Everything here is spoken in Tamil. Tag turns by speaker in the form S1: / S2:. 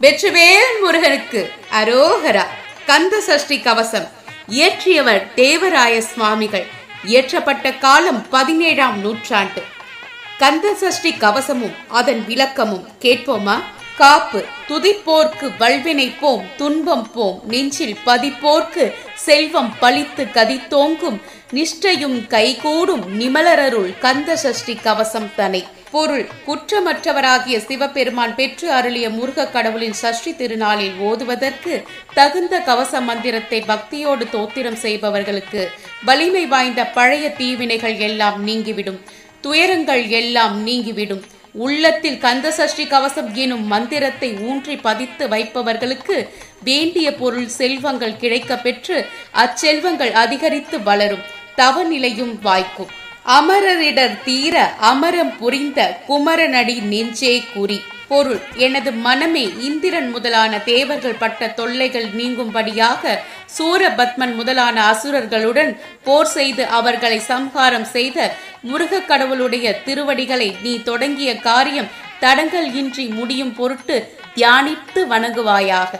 S1: வெற்றிவேல் முருகனுக்கு அரோகரா. கந்த சஷ்டி கவசம் இயற்றியவர் தேவராய சுவாமிகள். இயற்றப்பட்ட காலம் 17ஆம் நூற்றாண்டு. கந்த சஷ்டி கவசமும் அதன் விளக்கமும் கேட்போமா? காப்பு துதிப்போர்க்கு வல்வினை போம், துன்பம் போம், நெஞ்சில் பதிப்போர்க்கு செல்வம் பழித்து கதித்தோங்கும், நிஷ்டையும் கைகூடும் நிமலரருள் கந்த சஷ்டி கவசம் தனை. பொருள்: குற்றமற்றவராகிய சிவபெருமான் பெற்று அருளிய முருக கடவுளின் சஷ்டி திருநாளில் ஓதுவதற்கு தகுந்த கவச மந்திரத்தை பக்தியோடு தோத்திரம் செய்பவர்களுக்கு வலிமை வாய்ந்த பழைய தீவினைகள் எல்லாம் நீங்கிவிடும், துயரங்கள் எல்லாம் நீங்கிவிடும். உள்ளத்தில் கந்த சஷ்டி கவசம் எனும் மந்திரத்தை ஊன்றி பதித்து வைப்பவர்களுக்கு வேண்டிய பொருள் செல்வங்கள் கிடைக்க பெற்று அச்செல்வங்கள் அதிகரித்து வளரும், தவநிலையும் வாய்க்கும். அமரரிடர் தீர அமரம் புரிந்த குமரனடி நெஞ்சே குறி. பொருள்: எனது மனமே இந்திரன் முதலான தேவர்கள் பட்ட தொல்லைகள் நீங்கும்படியாக சூரபத்மன் முதலான அசுரர்களுடன் போர் செய்து அவர்களை சம்ஹாரம் செய்த முருக கடவுளுடைய திருவடிகளை நீ தொடங்கிய காரியம் தடங்கல் இன்றி முடியும் பொருட்டு தியானித்து வணங்குவாயாக.